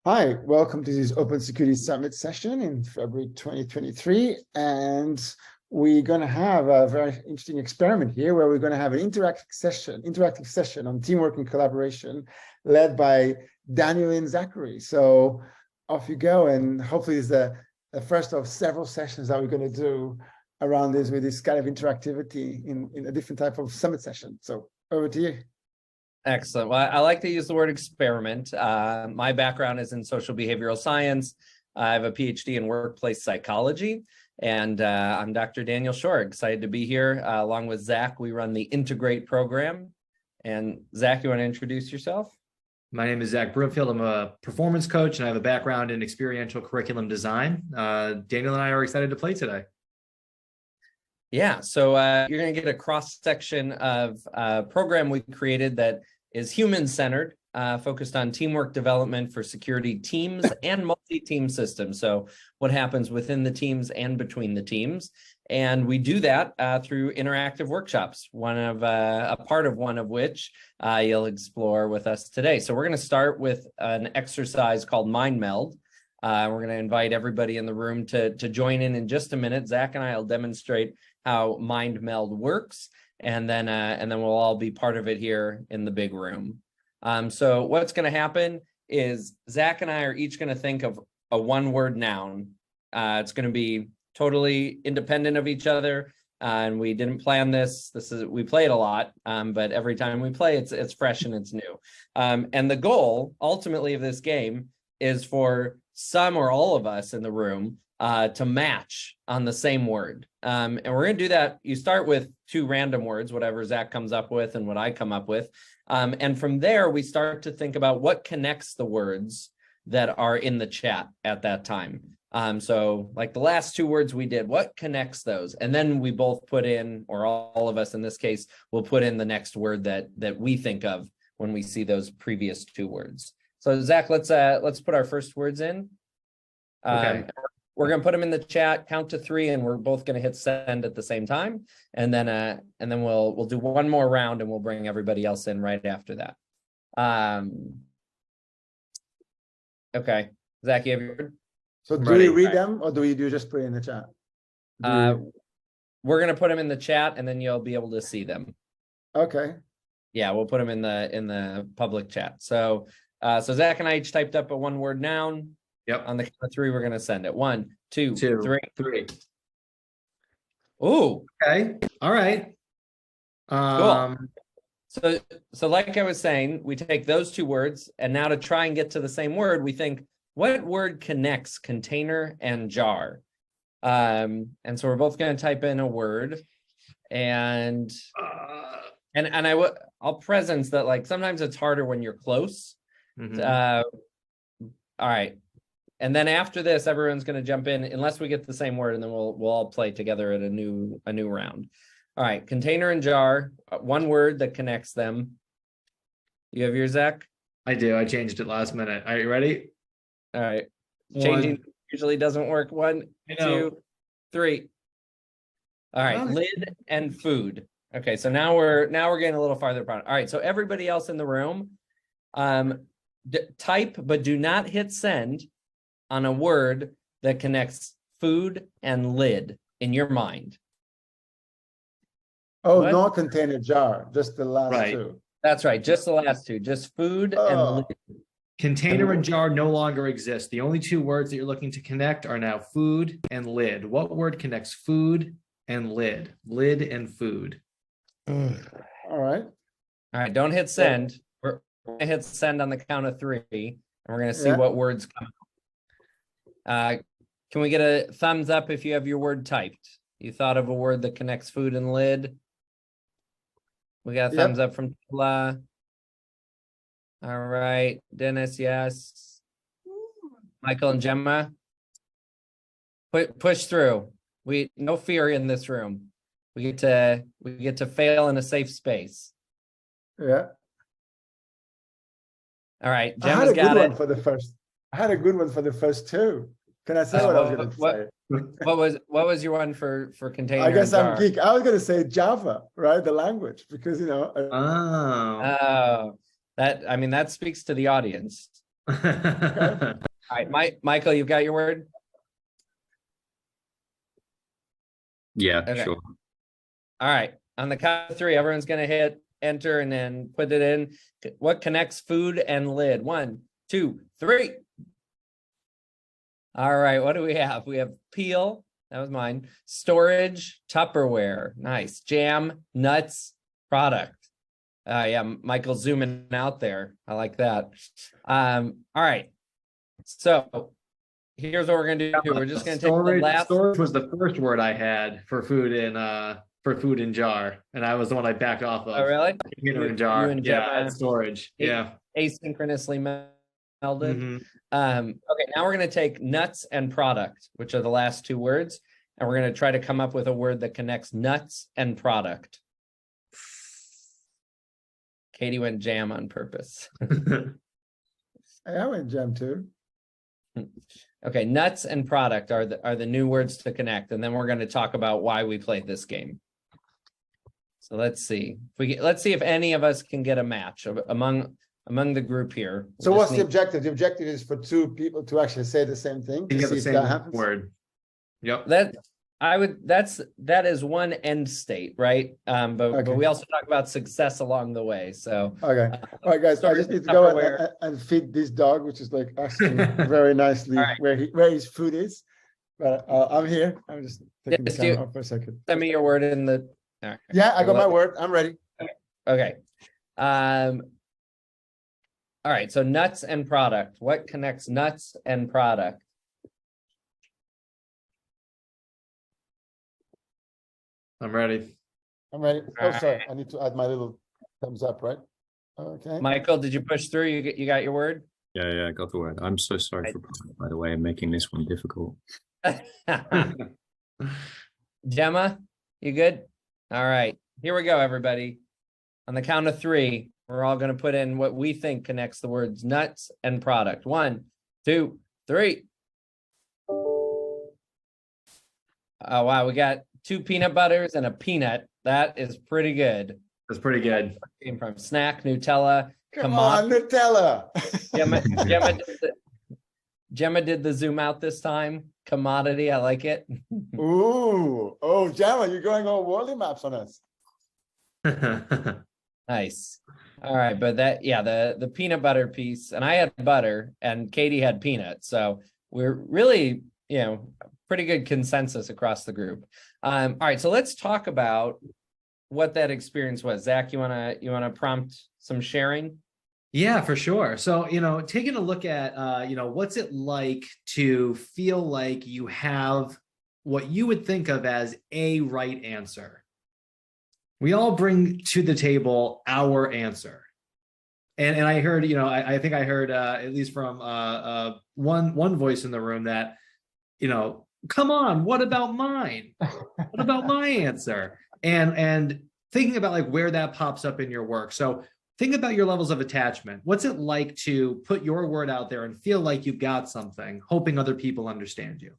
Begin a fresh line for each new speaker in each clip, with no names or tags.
Hi, welcome to this Open Security Summit session in February 2023. And we're going to have a very interesting experiment here where we're going to have an interactive session on teamwork and collaboration led by Daniel and Zachary. So off you go, and hopefully it's the first of several sessions that we're going to do around this with this kind of interactivity in a different type of summit session. So over to you.
Excellent. Well, I like to use the word experiment. My background is in social behavioral science. I have a PhD in workplace psychology, and I'm Dr. Daniel Shore. Excited to be here along with Zach. We run the Integrate program. And Zach, you want to introduce yourself?
My name is Zach Broomfield. I'm a performance coach, and I have a background in experiential curriculum design. Daniel and I are excited to play today.
Yeah, so you're going to get a cross-section of a program we created that is human-centered, focused on teamwork development for security teams and multi-team systems. So what happens within the teams and between the teams. And we do that through interactive workshops, a part of one of which you'll explore with us today. So we're going to start with an exercise called Mind Meld. We're going to invite everybody in the room to join in just a minute. Zach and I will demonstrate how Mind Meld works, and then we'll all be part of it here in the big room. So what's going to happen is Zach and I are each going to think of a one-word noun. It's going to be totally independent of each other, and we didn't plan this. We play it a lot, but every time we play, it's fresh and it's new. And the goal ultimately of this game is for some or all of us in the room to match on the same word. And we're going to do that. You start with two random words, whatever Zach comes up with and what I come up with. And from there, we start to think about what connects the words that are in the chat at that time. So like the last two words we did, what connects those? And then we both put in, or all of us in this case, will put in the next word that we think of when we see those previous two words. So Zach, let's put our first words in.
Okay.
We're going to put them in the chat, count to 3, and we're both going to hit send at the same time. And then we'll do one more round, and we'll bring everybody else in right after that. Okay, Zach, you have your word?
So do we read them, or do we just put it in the chat?
We're going to put them in the chat, and then you'll be able to see them.
Okay.
Yeah, we'll put them in the public chat. So Zach and I each typed up a one-word noun.
Yep.
On the count of 3, we're going to send it. 1, 2, 3.
Ooh. Okay. All right.
Cool. So like I was saying, we take those two words, and now to try and get to the same word, we think, what word connects container and jar? And so we're both going to type in a word, and I'll presence that, like, sometimes it's harder when you're close.
Mm-hmm.
All right. And then after this, everyone's going to jump in unless we get the same word, and then we'll all play together at a new round. All right, container and jar, one word that connects them. You have yours, Zach?
I do. I changed it last minute. Are you ready?
All right. Changing usually doesn't work. 1, 2, 3. All right, lid and food. Okay, so now we're getting a little farther apart. All right, so everybody else in the room, type but do not hit send on a word that connects food and lid in your mind.
Oh, not container, jar, just the last two.
That's right, just the last two, just food and lid.
Container and jar no longer exist. The only two words that you're looking to connect are now food and lid. What word connects food and lid? Lid and food.
All right.
All right, don't hit send. We're going to hit send on the count of 3, and we're going to see what words come. Can we get a thumbs up if you have your word typed? You thought of a word that connects food and lid? We got a thumbs up from Tula. All right, Dennis, yes. Michael and Gemma, push through. No fear in this room. We get to fail in a safe space.
Yeah.
All right, Gemma's got it.
I had a good one for the first two. Can I say what I was going to say?
What was your one for container?
I guess I'm geek. I was going to say Java, right? The language, because
Oh, That speaks to the audience.
Okay.
All right, Michael, you've got your word?
Yeah,
Okay.
sure.
All right. On the count of three, everyone's going to hit enter and then put it in. What connects food and lid? 1, 2, 3. All right. What do we have? We have peel. That was mine. Storage, Tupperware. Nice. Jam, nuts, product. Yeah, Michael zooming out there. I like that. All right. So here's what we're going to do. We're just going to take the last.
Storage was the first word I had for food in jar, and I was the one I backed off of.
Oh, really?
Container in jar.
You and
Yeah,
Gemma,
and storage. Yeah.
Asynchronously melded.
Mhm.
Okay, now we're going to take nuts and product, which are the last two words, and we're going to try to come up with a word that connects nuts and product. Katie went jam on purpose.
I went jam too.
Okay, nuts and product are the new words to connect, and then we're going to talk about why we played this game. So let's see if any of us can get a match among the group here.
So what's the objective? The objective is for two people to actually say the same thing.
You
To
get
see
the
if
same
that happens.
word. Yep.
That is one end state, right? But
Okay.
we also talk about success along the way. So
Okay. All right, guys. I just need to go and feed this dog, which is like asking very nicely
All right.
where his food is. But I'm here. I'm just taking the camera off for a second.
send me your word in the. All right.
Yeah, I got my word. I'm ready.
Okay. All right. So nuts and product. What connects nuts and product?
I'm ready.
I'm ready.
All
Oh, sorry. I need to add my little thumbs up, right? Okay.
Michael, did you push through? You got your word?
Yeah, I got the word. I'm so sorry for, by the way, making this one difficult.
Gemma, you good? All right. Here we go, everybody. On the count of three, we're all going to put in what we think connects the words nuts and product. 1, 2, 3. Oh, wow. We got 2 peanut butters and a peanut. That is pretty good.
That's pretty good.
Came from snack, Nutella.
Come on, Nutella.
Gemma did the zoom out this time. Commodity. I like it.
Ooh. Oh, Gemma, you're going all worldly maps on us.
Nice. All right, but the peanut butter piece, and I had butter and Katie had peanut. So we're really, pretty good consensus across the group. All right, so let's talk about what that experience was. Zach, you wanna prompt some sharing?
Yeah, for sure. So, taking a look at, what's it like to feel like you have what you would think of as a right answer. We all bring to the table our answer. And I heard, I think I heard, at least from one voice in the room that, come on, what about mine? What about my answer? And thinking about like where that pops up in your work. So think about your levels of attachment. What's it like to put your word out there and feel like you've got something, hoping other people understand you?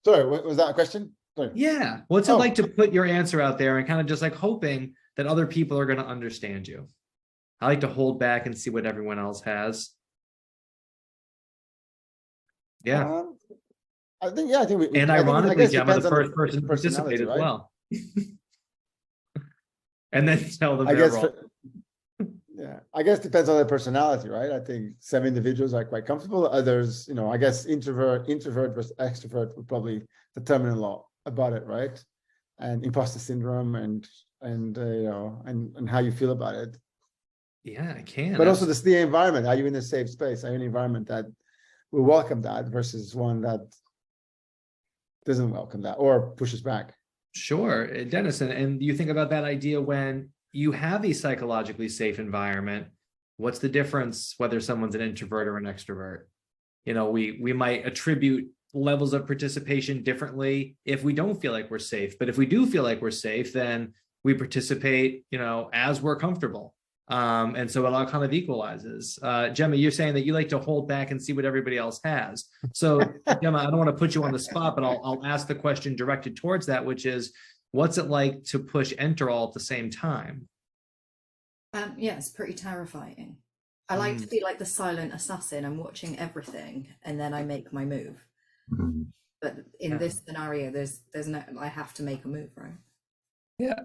Sorry, was that a question? Sorry.
Yeah. What's it like to put your answer out there and kind of just like hoping that other people are going to understand you? I like to hold back and see what everyone else has. Yeah.
I think we
and ironically, Gemma, the first person to participate as
right?
well. And then tell them
I guess depends on their personality, right? I think some individuals are quite comfortable. Others, I guess introvert versus extrovert would probably determine a lot about it, right? And imposter syndrome and how you feel about it.
Yeah, I can.
But also the environment. Are you in a safe space? Are you in an environment that will welcome that versus one that doesn't welcome that or pushes back?
Sure, Dennis. And you think about that idea when you have a psychologically safe environment. What's the difference whether someone's an introvert or an extrovert? We might attribute levels of participation differently if we don't feel like we're safe. But if we do feel like we're safe, then we participate, as we're comfortable. And so it all kind of equalizes. Gemma, you're saying that you like to hold back and see what everybody else has. So Gemma, I don't want to put you on the spot, but I'll ask the question directed towards that, which is, what's it like to push enter all at the same time?
Yeah, it's pretty terrifying. I like to be like the silent assassin. I'm watching everything and then I make my move.
Mhm.
But in this scenario, there's no, I have to make a move, right?
Yeah.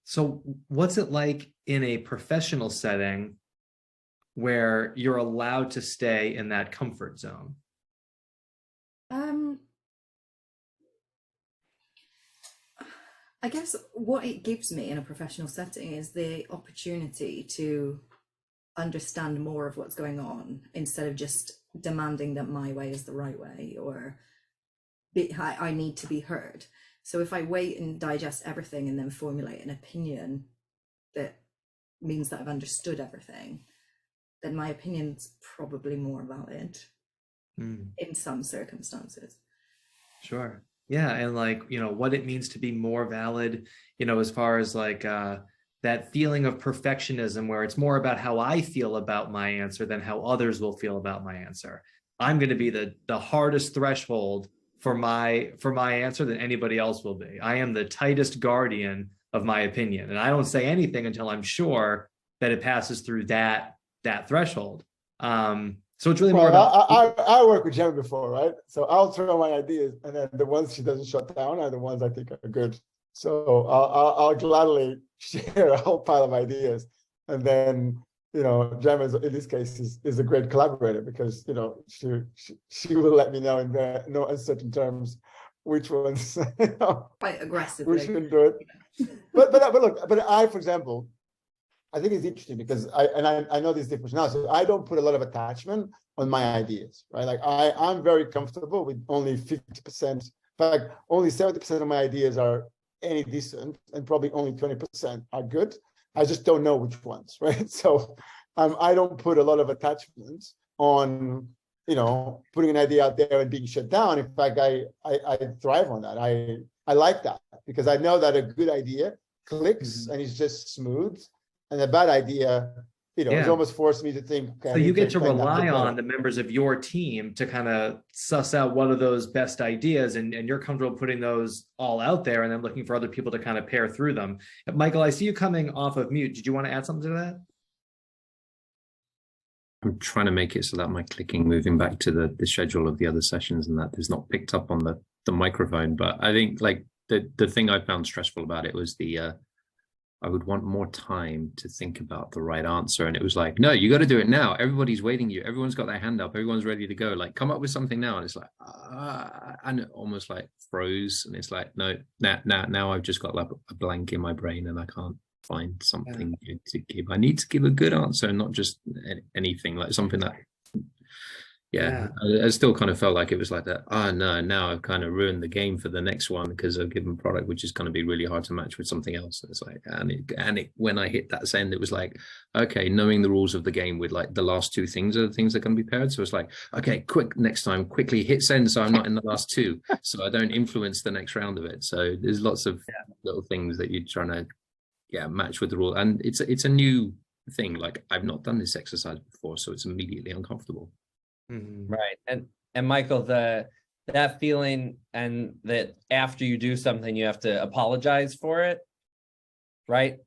So what's it like in a professional setting where you're allowed to stay in that comfort zone?
I guess what it gives me in a professional setting is the opportunity to understand more of what's going on instead of just demanding that my way is the right way, or I need to be heard. So if I wait and digest everything and then formulate an opinion that means that I've understood everything, then my opinion's probably more valid in some circumstances.
Sure. Yeah. And like, what it means to be more valid, as far as like that feeling of perfectionism, where it's more about how I feel about my answer than how others will feel about my answer. I'm going to be the hardest threshold for my answer than anybody else will be. I am the tightest guardian of my opinion. And I don't say anything until I'm sure that it passes through that threshold. So it's really more about.
I work with Gemma before, right? So I'll throw my ideas, and then the ones she doesn't shut down are the ones I think are good. So I'll gladly share a whole pile of ideas, and then Gemma in this case is a great collaborator, because she will let me know in no uncertain terms which ones
Quite aggressively.
we shouldn't do it. But look, I, for example, I think it's interesting because I know this difference now. So I don't put a lot of attachment on my ideas, right? Like I'm very comfortable with only 50%. In fact, only 70% of my ideas are any decent, and probably only 20% are good. I just don't know which ones, right? So I don't put a lot of attachment on putting an idea out there and being shut down. In fact, I thrive on that. I like that, because I know that a good idea clicks and is just smooth. And a bad idea, it's almost forced me to think. Okay,
so you get to rely on the members of your team to kind of suss out what are those best ideas, and you're comfortable putting those all out there and then looking for other people to kind of pair through them. Michael, I see you coming off of mute. Did you want to add something to that?
I'm trying to make it so that my clicking moving back to the schedule of the other sessions and that is not picked up on the microphone. But I think like the thing I found stressful about it was I would want more time to think about the right answer. And it was like, no, you got to do it now. Everybody's waiting you. Everyone's got their hand up. Everyone's ready to go. Like, come up with something now. And it's like, and it almost like froze. And it's like, no, now I've just got like a blank in my brain and I can't find something good to give. I need to give a good answer, not just anything, like something that, I still kind of felt like it was like that. No, now I've kind of ruined the game for the next one because I've given product which is going to be really hard to match with something else. And it's like, and it when I hit that send, it was like, okay, knowing the rules of the game with like the last two things are the things that can be paired. So it's like, okay, next time, quickly hit send so I'm not in the last two, so I don't influence the next round of it. So there's lots of little things that you're trying to match with the rule, and it's a new thing. Like I've not done this exercise before, so it's immediately uncomfortable.
Right. And Michael, that feeling, and that after you do something you have to apologize for it, right?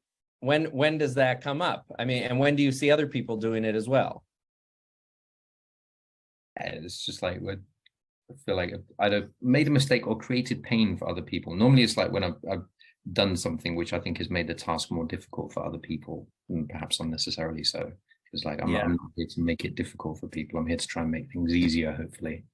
When does that come up? I mean, and when do you see other people doing it as well?
It's just like I feel like I've either made a mistake or created pain for other people. Normally it's like when I've done something which I think has made the task more difficult for other people, and perhaps unnecessarily so. It's like I'm not here to make it difficult for people. I'm here to try and make things easier, hopefully.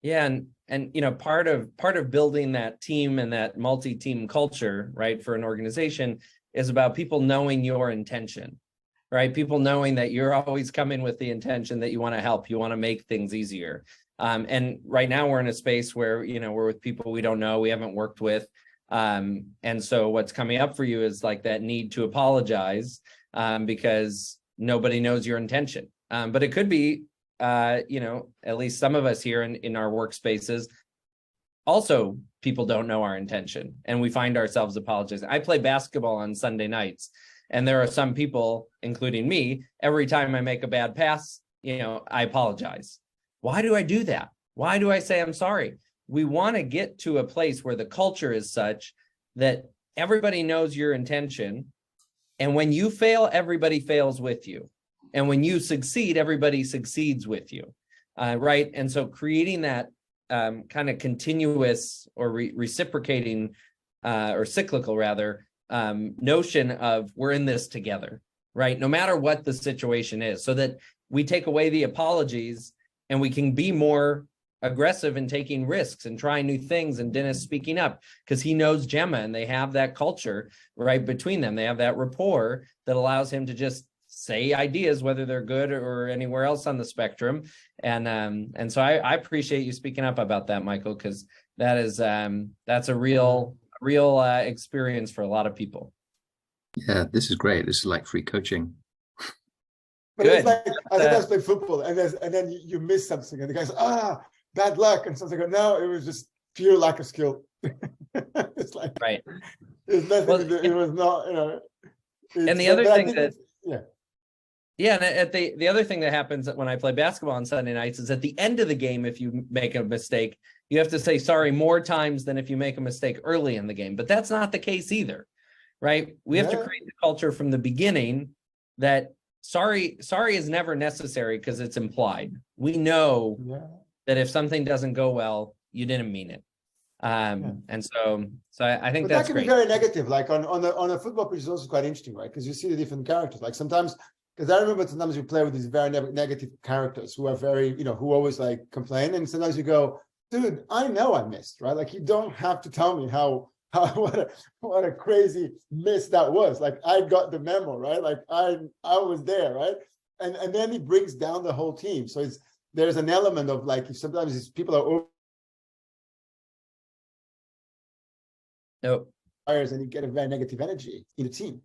Yeah, and part of building that team and that multi-team culture, right, for an organization is about people knowing your intention, right? People knowing that you're always coming with the intention that you want to help, you want to make things easier. And right now we're in a space where we're with people we don't know, we haven't worked with, and so what's coming up for you is like that need to apologize because nobody knows your intention. But it could be, at least some of us here in our workspaces, also people don't know our intention and we find ourselves apologizing. I play basketball on Sunday nights, And there are some people, including me, every time I make a bad pass, I apologize. Why do I do that? Why do I say I'm sorry? We want to get to a place where the culture is such that everybody knows your intention. And when you fail, everybody fails with you. And when you succeed, everybody succeeds with you. Right. And so creating that kind of continuous or reciprocating or cyclical rather notion of we're in this together, right? No matter what the situation is, so that we take away the apologies and we can be more aggressive in taking risks and trying new things, and Dennis speaking up because he knows Gemma and they have that culture right between them. They have that rapport that allows him to just say ideas, whether they're good or anywhere else on the spectrum. And so I appreciate you speaking up about that, Michael, because that is that's a real experience for a lot of people.
Yeah, this is great. This is like free coaching.
But
Good.
it's like I sometimes play football and then you miss something and the guys bad luck, and something. No, it was just pure lack of skill. It's like
Right.
It's nothing.
Well,
it was not.
And the other thing that
yeah.
and the other thing that happens when I play basketball on Sunday nights is at the end of the game, if you make a mistake, you have to say sorry more times than if you make a mistake early in the game. But that's not the case either, right? We have to create the culture from the beginning that sorry is never necessary because it's implied. We know that if something doesn't go well, you didn't mean it. And so I think
but
that's
that can
great.
be very negative. Like on a football pitch is also quite interesting, right? Because you see the different characters. Like sometimes, because I remember sometimes you play with these very negative characters who are very, who always like complain, and sometimes you go, dude, I know I missed, right? Like you don't have to tell me what a crazy miss that was. Like I got the memo, right? Like I was there, right? And then it brings down the whole team. So there's an element of like if sometimes people are over and you get a very negative energy in the team.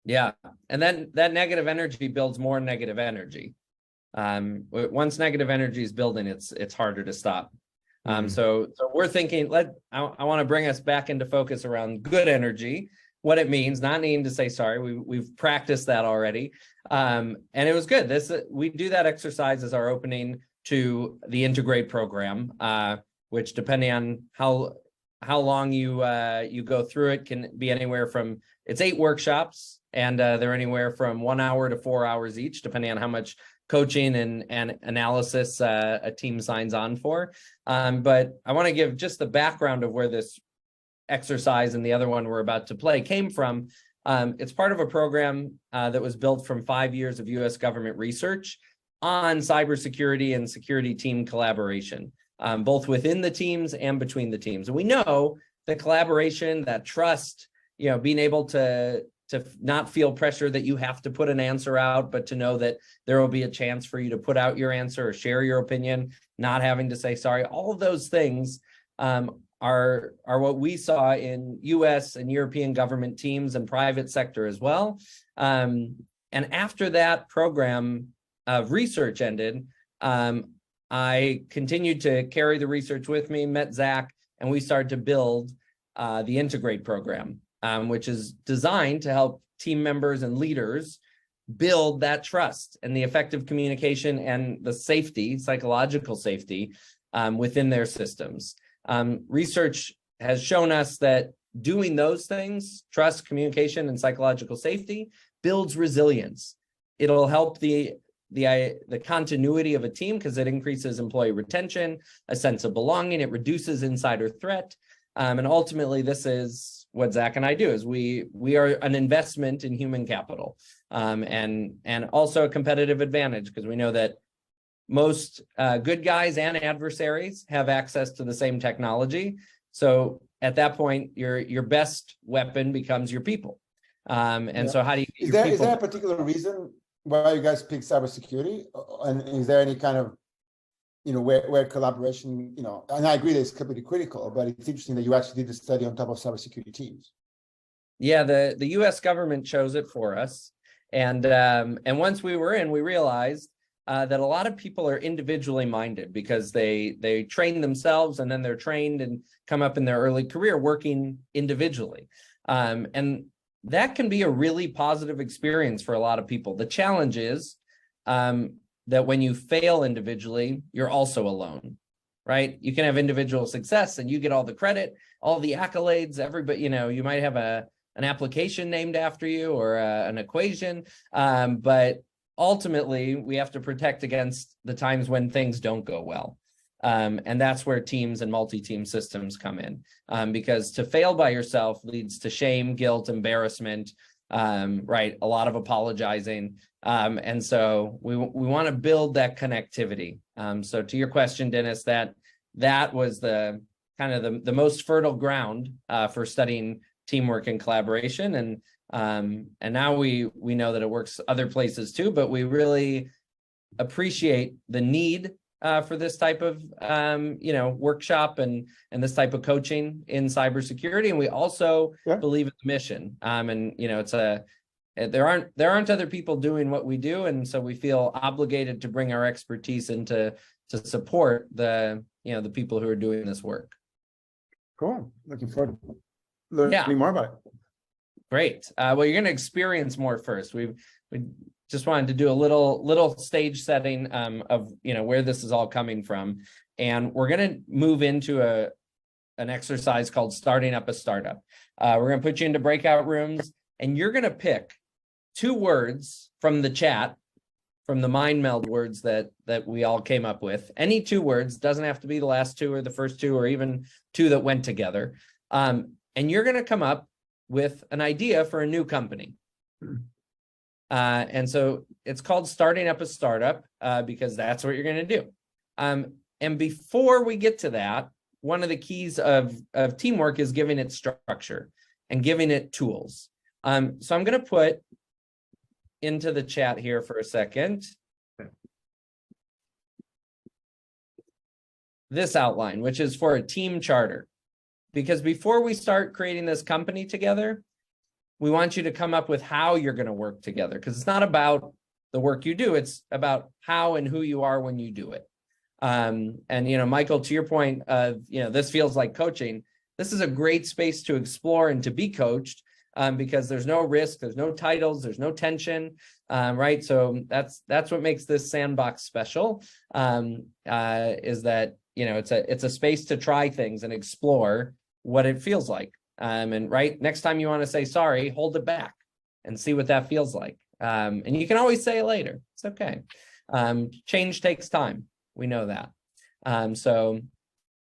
Yeah. And then that negative energy builds more negative energy. Once negative energy is building, it's harder to stop. So we're thinking, I want to bring us back into focus around good energy, what it means, not needing to say sorry. We've practiced that already. And it was good. We do that exercise as our opening to the Integrate program, which depending on how long you go through it can be anywhere from, it's 8 workshops, and they're anywhere from 1 hour to 4 hours each, depending on how much coaching and analysis a team signs on for. But I want to give just the background of where this exercise and the other one we're about to play came from. It's part of a program that was built from 5 years of U.S. government research on cybersecurity and security team collaboration, both within the teams and between the teams. And we know that collaboration, that trust, being able to not feel pressure that you have to put an answer out, but to know that there will be a chance for you to put out your answer or share your opinion, not having to say sorry. All of those things are what we saw in US and European government teams and private sector as well. And after that program of research ended, I continued to carry the research with me, met Zach, and we started to build the Integrate program, which is designed to help team members and leaders build that trust and the effective communication and the safety, psychological safety within their systems. Research has shown us that doing those things, trust, communication, and psychological safety, builds resilience. It'll help the continuity of a team because it increases employee retention, a sense of belonging, it reduces insider threat. And ultimately, this is what Zach and I do, is we are an investment in human capital, and also a competitive advantage, because we know that most good guys and adversaries have access to the same technology. So at that point, your best weapon becomes your people. So how do you get
is there a particular reason why you guys pick cybersecurity? And is there any kind of, where collaboration, and I agree that it's completely critical, but it's interesting that you actually did the study on top of cybersecurity teams. Yeah,
the US government chose it for us. And once we were in, we realized that a lot of people are individually minded because they train themselves and then they're trained and come up in their early career working individually. And that can be a really positive experience for a lot of people. The challenge is that when you fail individually, you're also alone, right? You can have individual success and you get all the credit, all the accolades, everybody, you might have an application named after you or an equation, but ultimately we have to protect against the times when things don't go well. And that's where teams and multi-team systems come in, because to fail by yourself leads to shame, guilt, embarrassment, right? A lot of apologizing. And so we want to build that connectivity. So to your question, Dennis, that was the kind of the most fertile ground for studying teamwork and collaboration. And now we know that it works other places too, but we really appreciate the need for this type of workshop and this type of coaching in cybersecurity, and we also believe in the mission. There aren't other people doing what we do, and so we feel obligated to bring our expertise to support the people who are doing this work.
Cool. Looking forward to learning more about it.
Great. Well, you're going to experience more first. We just wanted to do a little stage setting of where this is all coming from, and we're going to move into an exercise called starting up a startup. We're going to put you into breakout rooms, and you're going to pick 2 words from the chat, from the mind meld words that we all came up with. Any 2 words, doesn't have to be the last 2 or the first 2 or even 2 that went together. And you're going to come up with an idea for a new company. And so it's called starting up a startup because that's what you're going to do. And before we get to that, one of the keys of teamwork is giving it structure and giving it tools. So I'm going to put into the chat here for a second this outline, which is for a team charter. Because before we start creating this company together, we want you to come up with how you're going to work together, because it's not about the work you do, it's about how and who you are when you do it. And Michael, to your point of this feels like coaching, this is a great space to explore and to be coached, because there's no risk, there's no titles, there's no tension, right? So that's what makes this sandbox special, is that it's a space to try things and explore what it feels like. And right, next time you want to say sorry, hold it back and see what that feels like. And you can always say it later. It's okay. Change takes time. We know that. So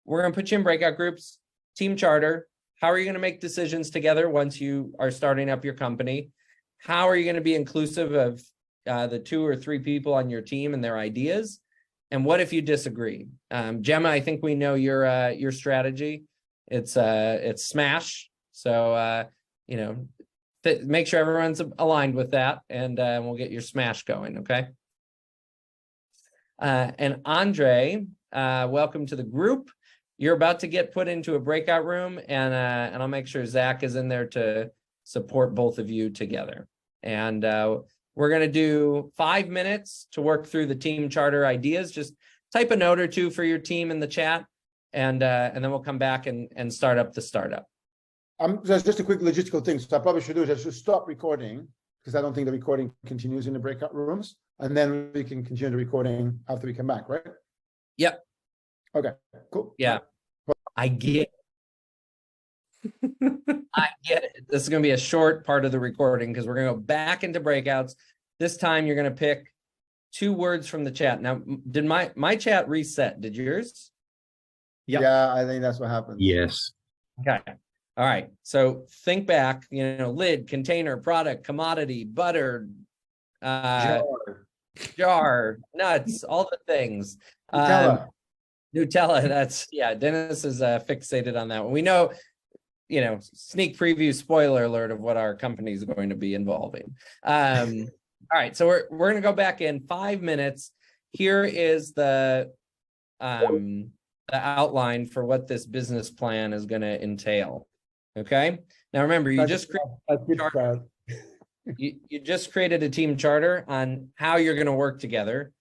we're going to put you in breakout groups, team charter. How are you going to make decisions together once you are starting up your company? How are you going to be inclusive of the 2 or 3 people on your team and their ideas? And what if you disagree? Gemma, I think we know your strategy. It's smash. So make sure everyone's aligned with that, and we'll get your smash going. Okay. And Andre, welcome to the group. You're about to get put into a breakout room, and I'll make sure Zach is in there to support both of you together. And we're going to do 5 minutes to work through the team charter ideas. Just type a note or 2 for your team in the chat, and then we'll come back and start up the startup.
There's just a quick logistical thing. So I probably should do is I should stop recording, because I don't think the recording continues in the breakout rooms, and then we can continue the recording after we come back, right?
Yep.
Okay, cool.
Yeah, I get it. This is going to be a short part of the recording because we're going to go back into breakouts. This time you're going to pick 2 words from the chat. Now, did my chat reset? Did yours?
Yep.
Yeah, I think that's what happened.
Yes.
Okay. All right. So think back, lid, container, product, commodity, butter, jar, nuts, all the things. Nutella, Dennis is fixated on that one. We know, sneak preview, spoiler alert of what our company is going to be involving. All right, so we're going to go back in 5 minutes. Here is the outline for what this business plan is going to entail. Okay. Now remember, you just created a team charter on how you're going to work together.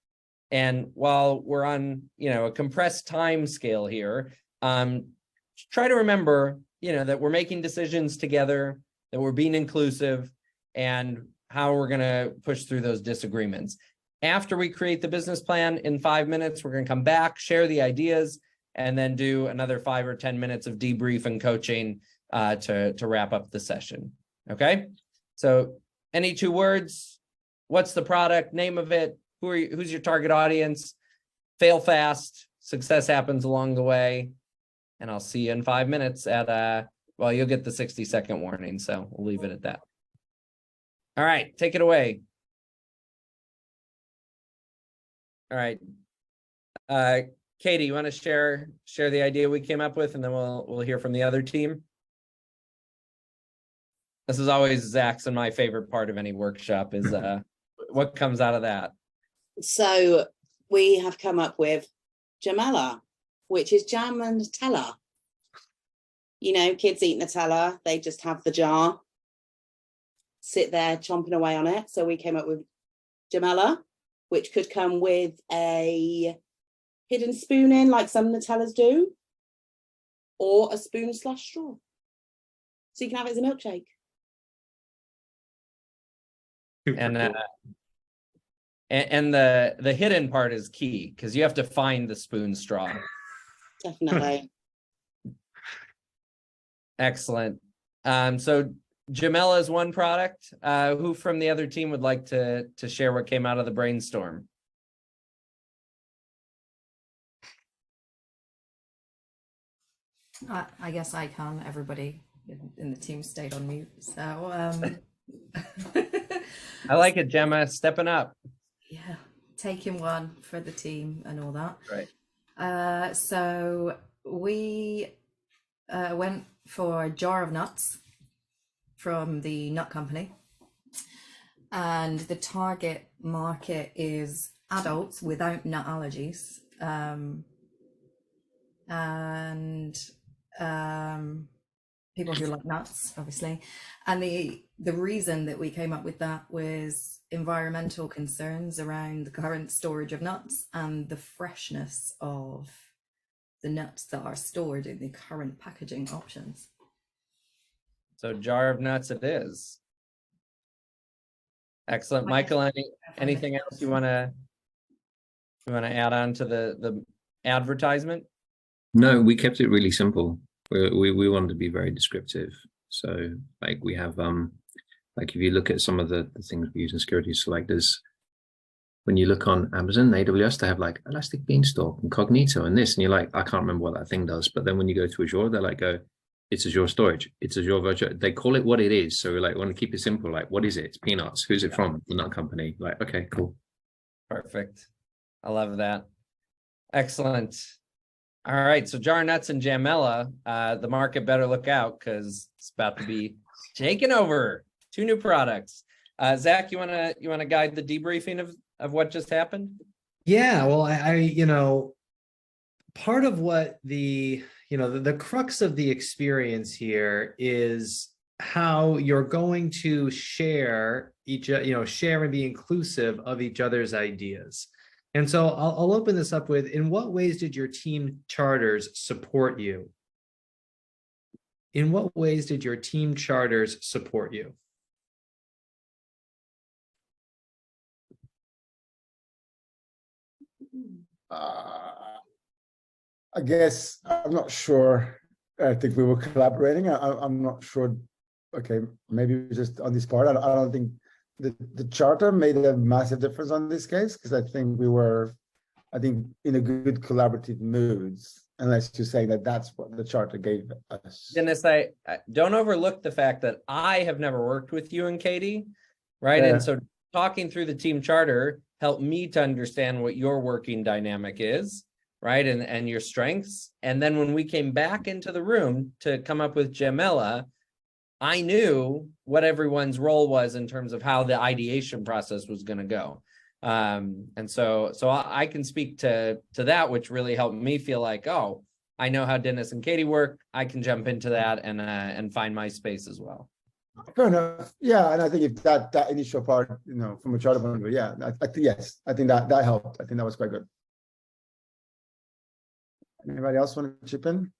And while we're on, a compressed time scale here, try to remember, that we're making decisions together. that we're being inclusive, and how we're going to push through those disagreements. After we create the business plan in 5 minutes, we're going to come back, share the ideas, and then do another 5 or 10 minutes of debrief and coaching to wrap up the session. Okay. So any 2 words? What's the product? Name of it? Who's your target audience? Fail fast. Success happens along the way. And I'll see you in 5 minutes at well, you'll get the 60-second warning. So we'll leave it at that. All right, take it away. All right. Katie, you want to share the idea we came up with, and then we'll hear from the other team. This is always Zach's and my favorite part of any workshop is what comes out of that.
So we have come up with Jamela, which is jam and Nutella. You know, kids eat Nutella, they just have the jar, sit there chomping away on it. So we came up with Jamela, which could come with a hidden spoon in, like some Nutellas do, or a spoon/straw. So you can have it as a milkshake.
And the hidden part is key, because you have to find the spoon straw.
Definitely.
Excellent. So Jamela is one product. Who from the other team would like to share what came out of the brainstorm?
I guess I can. Everybody in the team stayed on mute. So
I like it, Gemma, stepping up.
yeah, taking one for the team and all that.
Right.
So we went for a jar of nuts from the nut company, and the target market is adults without nut allergies, and people who like nuts, obviously. And the reason that we came up with that was environmental concerns around the current storage of nuts and the freshness of the nuts that are stored in the current packaging options.
So jar of nuts it is. Excellent. Michael, anything else you want to add on to the advertisement?
No, we kept it really simple. We wanted to be very descriptive. So like we have like if you look at some of the things we use in security, so like there's, when you look on Amazon, AWS, they have like Elastic Beanstalk and Cognito and this, and you're like, I can't remember what that thing does. But then when you go to Azure, they're like, it's Azure storage, it's Azure virtual. They call it what it is. So we're like, we want to keep it simple. Like, what is it? It's peanuts. Who's it from? The nut company. Like, okay, cool.
Perfect. I love that. Excellent. All right. So jar nuts and Jamela, the market better look out, because it's about to be taken over. 2 new products. Zach, you wanna guide the debriefing of what just happened?
Yeah, well, I part of what the crux of the experience here is how you're going to share share and be inclusive of each other's ideas. And so I'll open this up with, in what ways did your team charters support you? In what ways did your team charters support you?
I guess I'm not sure. I think we were collaborating. I'm not sure. Okay, maybe just on this part. I don't think the charter made a massive difference on this case, because I think we were, in a good collaborative moods. Unless you're saying that that's what the charter gave us.
Dennis, I don't overlook the fact that I have never worked with you and Katie, right?
Yeah.
And so talking through the team charter helped me to understand what your working dynamic is, right? And your strengths. And then when we came back into the room to come up with Jamela, I knew what everyone's role was in terms of how the ideation process was going to go. And so I can speak to that, which really helped me feel like, oh, I know how Dennis and Katie work. I can jump into that and find my space as well.
Fair enough. Yeah, and I think if that initial part, from a charter point of view, yeah, yes, I think that helped. I think that was quite good. Anybody else want to chip in?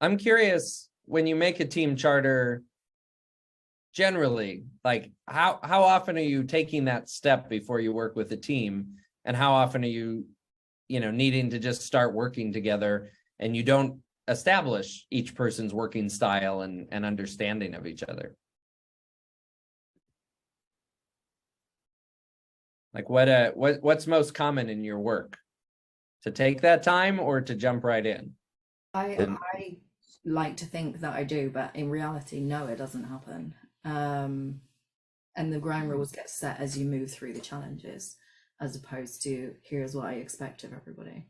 I'm curious, when you make a team charter, generally, like how often are you taking that step before you work with a team, and how often are you needing to just start working together and you don't establish each person's working style and understanding of each other? Like what's most common in your work? To take that time or to jump right in?
I like to think that I do, but in reality, no, it doesn't happen. And the ground rules get set as you move through the challenges, as opposed to here's what I expect of everybody.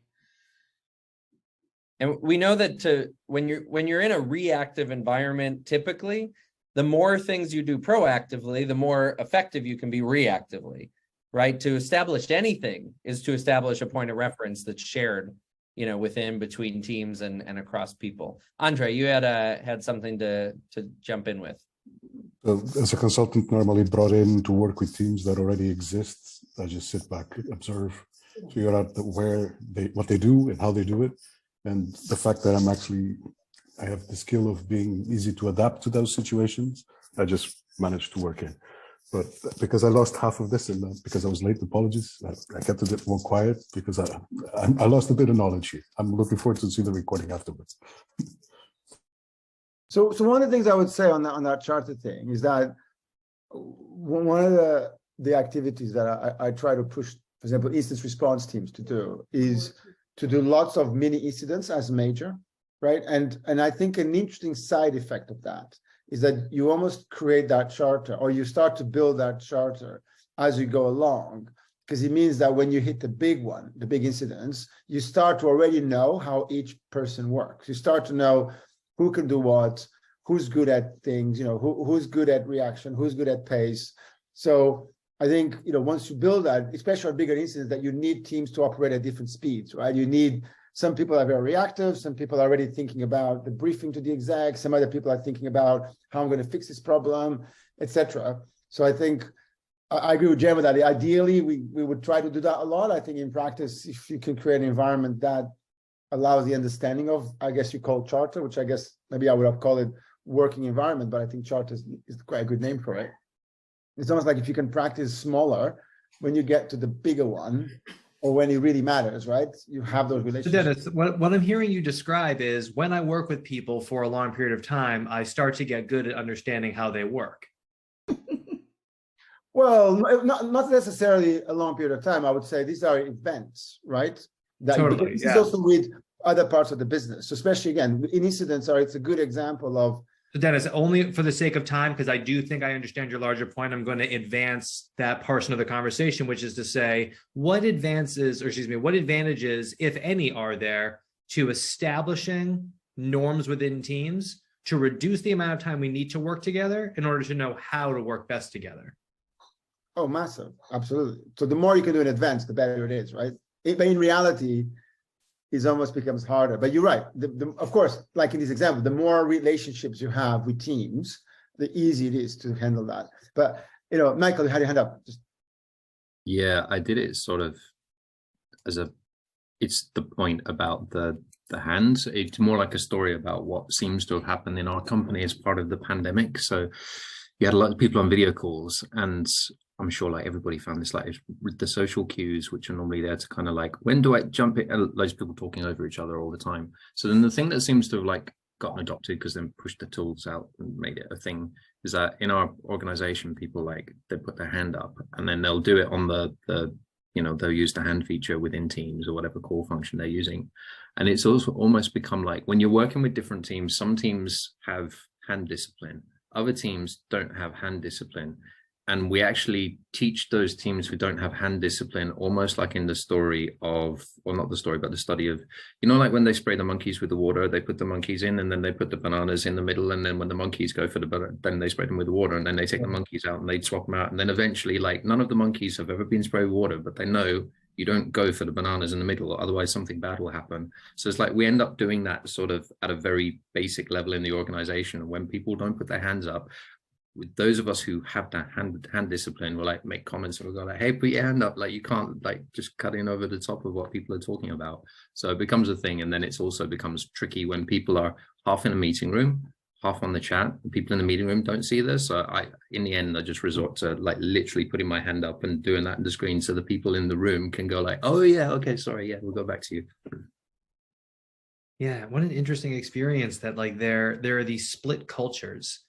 And we know that when you're in a reactive environment, typically, the more things you do proactively, the more effective you can be reactively, right? To establish anything is to establish a point of reference that's shared, within between teams and across people. Andre, you had something to jump in with.
As a consultant normally brought in to work with teams that already exist, I just sit back, observe, figure out what they do and how they do it. And the fact that I have the skill of being easy to adapt to those situations, I just managed to work in. But because I lost half of this and because I was late, apologies, I kept a bit more quiet because I lost a bit of knowledge here. I'm looking forward to see the recording afterwards.
So one of the things I would say on that charter thing is that one of the activities that I try to push, for example, instance response teams to do is to do lots of mini incidents as major, right? And I think an interesting side effect of that is that you almost create that charter, or you start to build that charter as you go along, because it means that when you hit the big incidents, you start to already know how each person works. You start to know who can do what, who's good at things, who's good at reaction, who's good at pace. So I think, once you build that, especially on bigger incidents, that you need teams to operate at different speeds, right? You need, some people are very reactive, some people are already thinking about the briefing to the exec, some other people are thinking about how I'm going to fix this problem, etc. So I think I agree with Jen with that. Ideally, we would try to do that a lot. I think in practice, if you can create an environment that allows the understanding of, I guess you call charter, which I guess maybe I would have called it working environment, but I think charter is quite a good name for it. It's almost like if you can practice smaller, when you get to the bigger one, or when it really matters, right? You have those relationships.
So Dennis, what I'm hearing you describe is when I work with people for a long period of time, I start to get good at understanding how they work.
Well, not necessarily a long period of time. I would say these are events, right?
Totally,
this is also with other parts of the business, especially again, in incidents it's a good example of.
So Dennis, only for the sake of time, because I do think I understand your larger point, I'm going to advance that portion of the conversation, which is to say, what advantages, if any, are there to establishing norms within teams to reduce the amount of time we need to work together in order to know how to work best together?
Oh, massive. Absolutely. So the more you can do in advance, the better it is, right? But in reality, it almost becomes harder. But you're right. Of course, like in this example, the more relationships you have with teams, the easier it is to handle that. But, Michael, you had your hand up.
Yeah, I did it sort of it's the point about the hands. It's more like a story about what seems to have happened in our company as part of the pandemic. So you had a lot of people on video calls, and I'm sure like everybody found this, like the social cues, which are normally there to kind of like, when do I jump in? Loads of people talking over each other all the time. So then the thing that seems to have like gotten adopted, because then pushed the tools out and made it a thing, is that in our organization, people like, they put their hand up and then they'll do it on the they'll use the hand feature within Teams or whatever core function they're using. And it's also almost become like, when you're working with different teams, some teams have hand discipline, other teams don't have hand discipline. And we actually teach those teams who don't have hand discipline, almost like in the story of, or not the story, but the study of, like when they spray the monkeys with the water, they put the monkeys in and then they put the bananas in the middle. And then when the monkeys go for the banana, then they spray them with the water, and then they take the monkeys out and they swap them out. And then eventually, like, none of the monkeys have ever been sprayed with water, but they know you don't go for the bananas in the middle, otherwise something bad will happen. So it's like we end up doing that sort of at a very basic level in the organization. When people don't put their hands up, with those of us who have that hand discipline will like make comments and we'll go like, hey, put your hand up, like you can't like just cut in over the top of what people are talking about. So it becomes a thing, and then it's also becomes tricky when people are half in a meeting room, half on the chat, and people in the meeting room don't see this. So in the end I just resort to like literally putting my hand up and doing that in the screen so the people in the room can go like, oh yeah, okay, sorry, yeah, we'll go back to you.
Yeah, what an interesting experience that like there are these split cultures.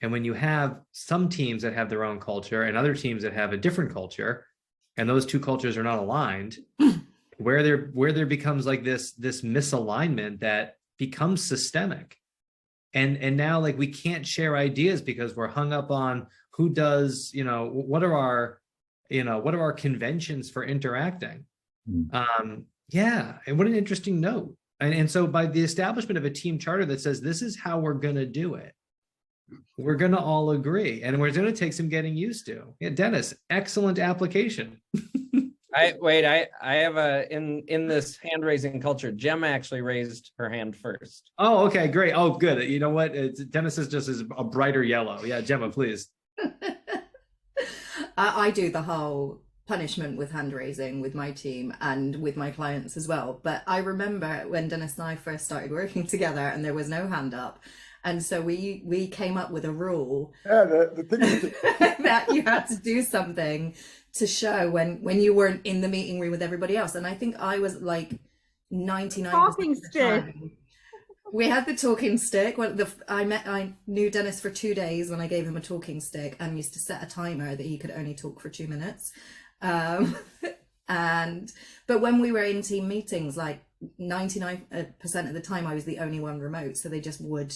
And when you have some teams that have their own culture and other teams that have a different culture, and those two cultures are not aligned, where there becomes like this misalignment that becomes systemic. And now like we can't share ideas because we're hung up on who does, what are our conventions for interacting. Yeah, and what an interesting note. And so by the establishment of a team charter that says this is how we're going to do it, we're going to all agree, and we're going to take some getting used to. Yeah, Dennis, excellent application.
I have in this hand raising culture, Gemma actually raised her hand first.
Oh, okay, great. Oh, good. You know what? Dennis is just a brighter yellow. Yeah, Gemma, please.
I do the whole punishment with hand raising with my team and with my clients as well. But I remember when Dennis and I first started working together and there was no hand up. And so we came up with a rule
the thing is
that you had to do something to show when you weren't in the meeting room with everybody else. And I think I was like 99%
talking
of the
stick.
time. We had the talking stick. Well, I knew Dennis for 2 days when I gave him a talking stick and used to set a timer that he could only talk for 2 minutes. But when we were in team meetings, like 99% of the time I was the only one remote, so they just would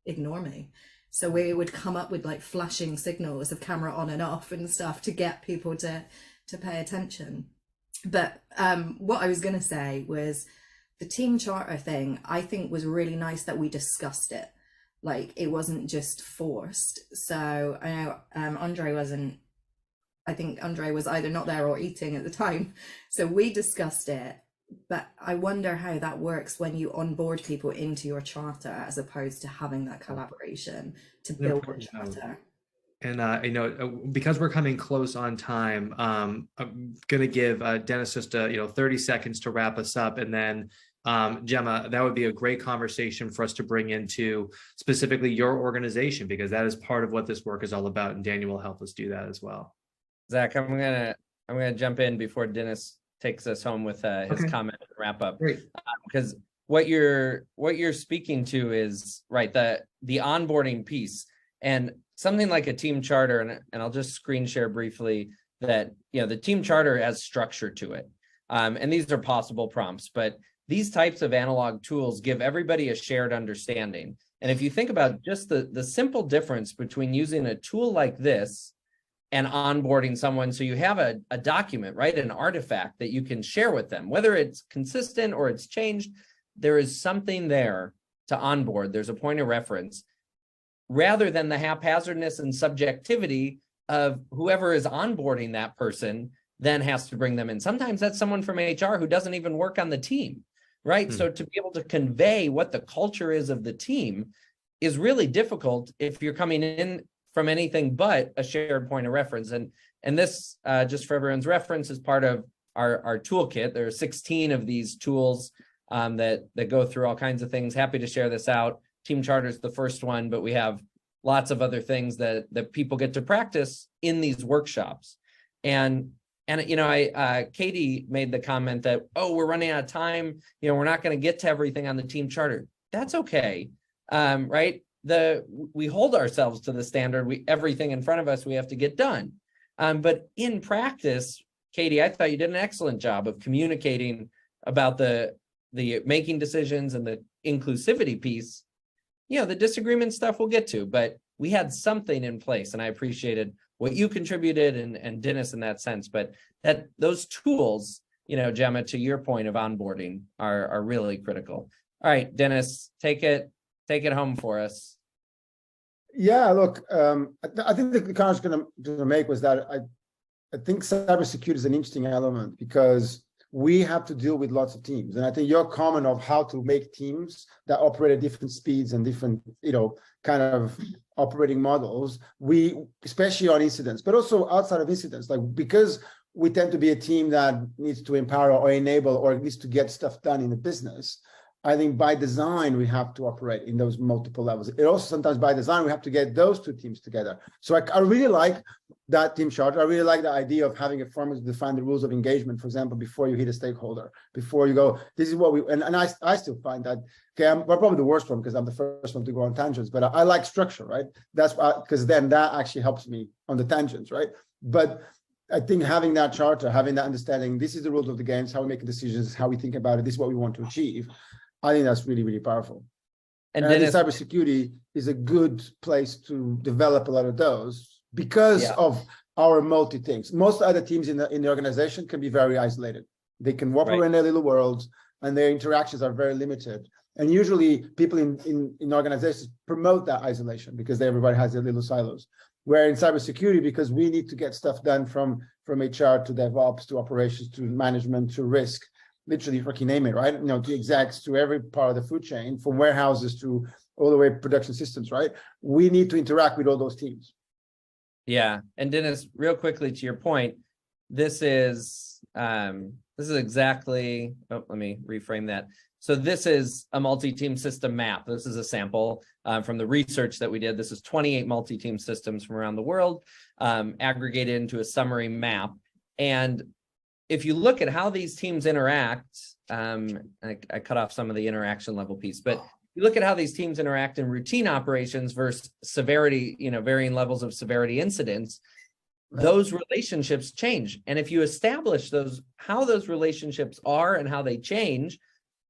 ignore me. So we would come up with like flashing signals of camera on and off and stuff to get people to pay attention. But what I was going to say was the team charter thing, I think was really nice that we discussed it. Like it wasn't just forced. So I know I think Andre was either not there or eating at the time. So we discussed it. But I wonder how that works when you onboard people into your charter as opposed to having that collaboration to build a charter.
And because we're coming close on time, I'm gonna give Dennis just 30 seconds to wrap us up, and then Gemma, that would be a great conversation for us to bring into specifically your organization, because that is part of what this work is all about, and Daniel will help us do that as well.
Zach, I'm gonna jump in before Dennis takes us home with his comment and wrap up.
Great.
Because what you're speaking to is right, the onboarding piece, and something like a team charter, and I'll just screen share briefly that the team charter has structure to it, and these are possible prompts, but these types of analog tools give everybody a shared understanding. And if you think about just the simple difference between using a tool like this and onboarding someone, so you have a document, right, an artifact that you can share with them, whether it's consistent or it's changed, there is something there to onboard. There's a point of reference, rather than the haphazardness and subjectivity of whoever is onboarding that person then has to bring them in. Sometimes that's someone from HR who doesn't even work on the team, right? So to be able to convey what the culture is of the team is really difficult if you're coming in from anything but a shared point of reference. And this, just for everyone's reference, is part of our toolkit. There are 16 of these tools that go through all kinds of things. Happy to share this out. Team Charter is the first one, but we have lots of other things that people get to practice in these workshops. And Katie made the comment that, oh, we're running out of time. We're not going to get to everything on the Team Charter. That's okay, right? We hold ourselves to the standard. Everything in front of us we have to get done. But in practice, Katie, I thought you did an excellent job of communicating about the making decisions and the inclusivity piece. The disagreement stuff we'll get to, but we had something in place, and I appreciated what you contributed and Dennis in that sense. But that those tools, Gemma, to your point of onboarding, are really critical. All right, Dennis, take it home for us.
Yeah, look, I think the comment I was going to make was that I think cybersecurity is an interesting element, because we have to deal with lots of teams. And I think your comment of how to make teams that operate at different speeds and different, kind of operating models, we, especially on incidents, but also outside of incidents, like because we tend to be a team that needs to empower or enable or at least to get stuff done in the business. I think by design, we have to operate in those multiple levels. It also sometimes by design, we have to get those two teams together. So I really like that team charter. I really like the idea of having a format to define the rules of engagement, for example, before you hit a stakeholder, before you go, this is what we, and I still find that, okay, I'm probably the worst one because I'm the first one to go on tangents, but I like structure, right? That's because then that actually helps me on the tangents, right? But I think having that charter, having that understanding, this is the rules of the games, how we make decisions, how we think about it, this is what we want to achieve. I think that's really, really powerful. And I think cybersecurity is a good place to develop a lot of those because of our multi things. Most other teams in the organization can be very isolated. They can operate in their little worlds and their interactions are very limited. And usually people in organizations promote that isolation because everybody has their little silos. Where in cybersecurity, because we need to get stuff done from HR to DevOps to operations to management to risk, literally freaking name it, right? To execs, to every part of the food chain, from warehouses to all the way production systems, right? We need to interact with all those teams.
Yeah, and Dennis, real quickly to your point, this is exactly. Oh, let me reframe that. So this is a multi-team system map. This is a sample from the research that we did. This is 28 multi-team systems from around the world, aggregated into a summary map. And if you look at how these teams interact, I cut off some of the interaction level piece, but you look at how these teams interact in routine operations versus severity, varying levels of severity incidents, those relationships change. And if you establish how those relationships are and how they change,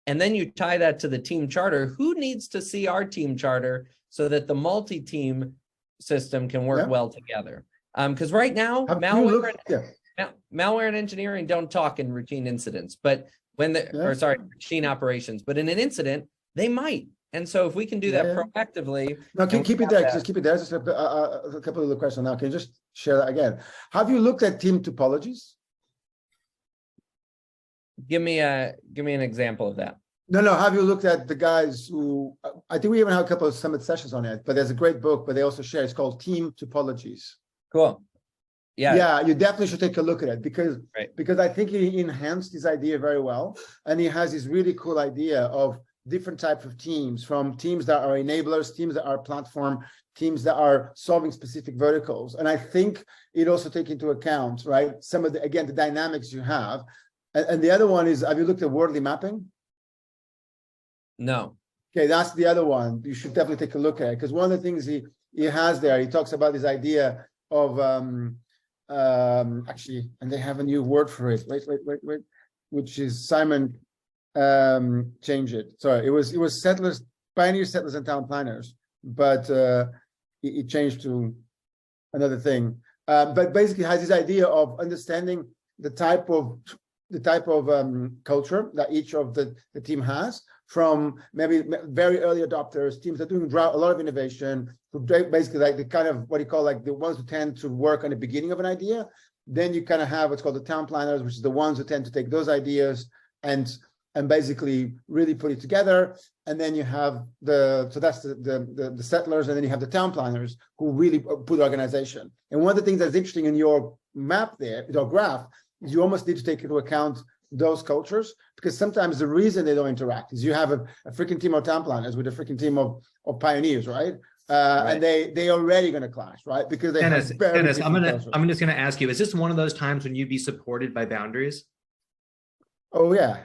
and then you tie that to the team charter, who needs to see our team charter so that the multi-team system can work well together? Because right now, malware and engineering don't talk in routine incidents, but routine operations, but in an incident, they might. And so if we can do that proactively.
No, keep it there. Just keep it there. Just a couple of the questions now. Can you just share that again? Have you looked at team topologies?
Give me an example of that.
No. Have you looked at the guys who, I think we even have a couple of summit sessions on it, but there's a great book, but they also share, it's called Team Topologies.
Cool.
Yeah, you definitely should take a look at it because I think he enhanced his idea very well. And he has this really cool idea of different types of teams, from teams that are enablers, teams that are platform, teams that are solving specific verticals. And I think it also takes into account, right, some of the dynamics you have. And the other one is, have you looked at worldly mapping?
No.
Okay, that's the other one. You should definitely take a look at it, because one of the things he has there, he talks about this idea of actually, and they have a new word for it. Wait, which is Simon changed it. Sorry, it was settlers, pioneer settlers and town planners, but it changed to another thing. But basically has this idea of understanding the type of culture that each of the team has, from maybe very early adopters, teams that are doing a lot of innovation, who basically like the kind of what you call like the ones who tend to work on the beginning of an idea. Then you kind of have what's called the town planners, which is the ones who tend to take those ideas and basically really put it together. And then you have that's the settlers, and then you have the town planners who really put organization. And one of the things that's interesting in your map there, your graph, is you almost need to take into account those cultures, because sometimes the reason they don't interact is you have a freaking team of town planners with a freaking team of pioneers, right? And they already going to clash, right? Because they
Dennis,
have
I'm just going to ask you, is this one of those times when you'd be supported by boundaries?
Oh yeah.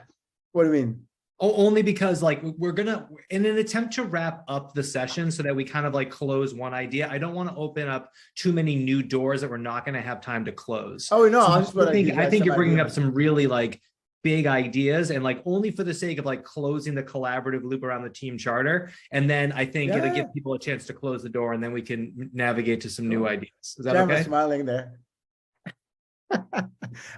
What do you mean?
Oh, only because like we're gonna, in an attempt to wrap up the session so that we kind of like close one idea, I don't want to open up too many new doors that we're not going to have time to close.
Oh no,
so I think you're bringing up some really like big ideas, and like only for the sake of like closing the collaborative loop around the team charter. And then I think it'll give people a chance to close the door, and then we can navigate to some new ideas. Is that okay?
Smiling there.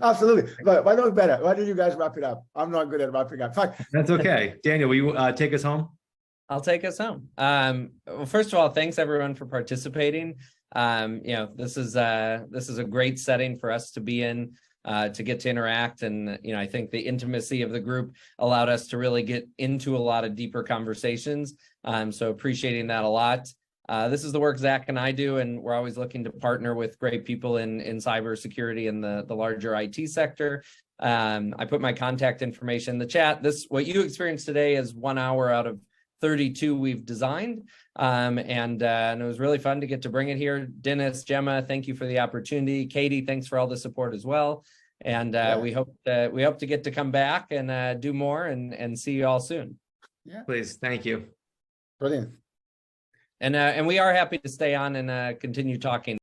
Absolutely. But why don't better? Why don't you guys wrap it up? I'm not good at wrapping up. Fuck.
That's okay. Daniel, will you take us home?
I'll take us home. Well, first of all, thanks everyone for participating. This is a great setting for us to be in. to get to interact. And, I think the intimacy of the group allowed us to really get into a lot of deeper conversations. So appreciating that a lot. This is the work Zach and I do, and we're always looking to partner with great people in cybersecurity and the larger IT sector. I put my contact information in the chat. What you experienced today is 1 hour out of 32 we've designed. And it was really fun to get to bring it here. Dennis, Gemma, thank you for the opportunity. Katie, thanks for all the support as well. And we hope to get to come back and do more and see you all soon.
Yeah,
Please, thank you.
brilliant.
And we are happy to stay on and continue talking.